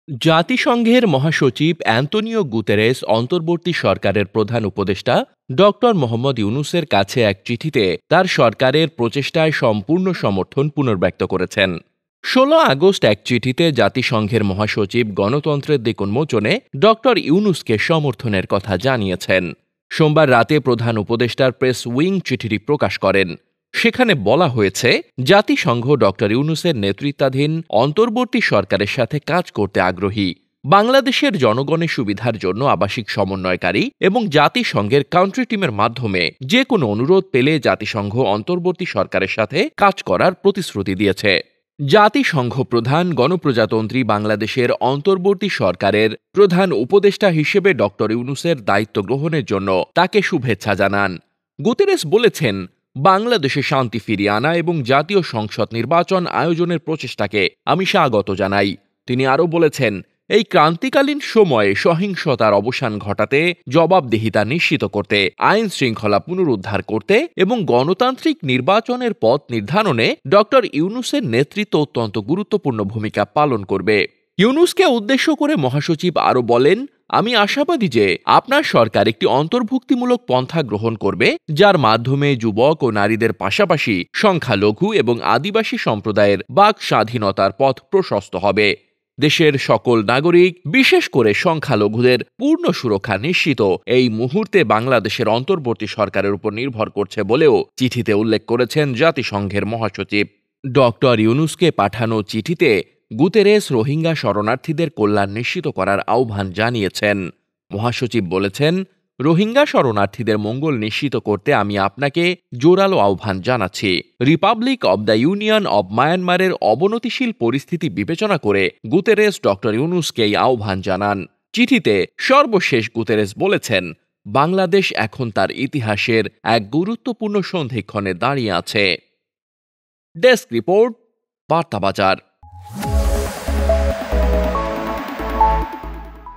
জাতিসংঘের মহাসচিব Antonio Guterres অন্তর্বর্তী সরকারের প্রধান উপদেষ্টা ডক্টর মোহাম্মদ ইউনূসের কাছে এক চিঠিতে তার সরকারের প্রচেষ্টায় সম্পূর্ণ সমর্থন পুনর্ব্যক্ত করেছেন। ১৬ আগস্ট এক চিঠিতে জাতিসংঘের মহাসচিব গণতন্ত্রের দিক উন্মোচনে ডক্টর ইউনূসকে সমর্থনের কথা জানিয়েছেন। সোমবার রাতে প্রধান উপদেষ্টার প্রেস উইং চিঠিটি প্রকাশ করেন। সেখানে বলা হয়েছে, জাতিসংঘ ডক্টর ইউনূসের নেতৃত্বাধীন অন্তর্বর্তী সরকারের সাথে কাজ করতে আগ্রহী। বাংলাদেশের জনগণের সুবিধার জন্য আবাসিক সমন্বয়কারী এবং জাতিসংঘের কান্ট্রি টিমের মাধ্যমে যে কোনো অনুরোধ পেলে জাতিসংঘ অন্তর্বর্তী সরকারের সাথে কাজ করার প্রতিশ্রুতি দিয়েছে। জাতিসংঘ প্রধান গণপ্রজাতন্ত্রী বাংলাদেশের অন্তর্বর্তী সরকারের প্রধান উপদেষ্টা হিসেবে ডক্টর ইউনূসের দায়িত্ব গ্রহণের জন্য তাকে শুভেচ্ছা জানান। গুতেরেস বলেছেন, বাংলাদেশে শান্তি ফিরিয়ে আনা এবং জাতীয় সংসদ নির্বাচন আয়োজনের প্রচেষ্টাকে আমি স্বাগত জানাই। তিনি আরও বলেছেন, এই ক্রান্তিকালীন সময়ে সহিংসতার অবসান ঘটাতে, জবাবদিহিতা নিশ্চিত করতে, আইন শৃঙ্খলা পুনরুদ্ধার করতে এবং গণতান্ত্রিক নির্বাচনের পথ নির্ধারণে ডক্টর ইউনূসের নেতৃত্ব অত্যন্ত গুরুত্বপূর্ণ ভূমিকা পালন করবে। ইউনূসকে উদ্দেশ্য করে মহাসচিব আরও বলেন, আমি আশাবাদী যে আপনার সরকার একটি অন্তর্ভুক্তিমূলক পন্থা গ্রহণ করবে, যার মাধ্যমে যুবক ও নারীদের পাশাপাশি সংখ্যালঘু এবং আদিবাসী সম্প্রদায়ের বাক স্বাধীনতার পথ প্রশস্ত হবে। দেশের সকল নাগরিক, বিশেষ করে সংখ্যালঘুদের পূর্ণ সুরক্ষা নিশ্চিত এই মুহূর্তে বাংলাদেশের অন্তর্বর্তী সরকারের উপর নির্ভর করছে বলেও চিঠিতে উল্লেখ করেছেন জাতিসংঘের মহাসচিব। ডক্টর ইউনূসকে পাঠানো চিঠিতে গুতেরেস রোহিঙ্গা শরণার্থীদের কল্যাণ নিশ্চিত করার আহ্বান জানিয়েছেন। মহাসচিব বলেছেন, রোহিঙ্গা শরণার্থীদের মঙ্গল নিশ্চিত করতে আমি আপনাকে জোরালো আহ্বান জানাচ্ছি। Republic of the union of মায়ানমারের অবনতিশীল পরিস্থিতি বিবেচনা করে গুতেরেস ডক্টর ইউনূসকে এই আহ্বান জানান। চিঠিতে সর্বশেষ গুতেরেস বলেছেন, বাংলাদেশ এখন তার ইতিহাসের এক গুরুত্বপূর্ণ সন্ধিক্ষণে দাঁড়িয়ে আছে। Desk report, বার্তাবাজার।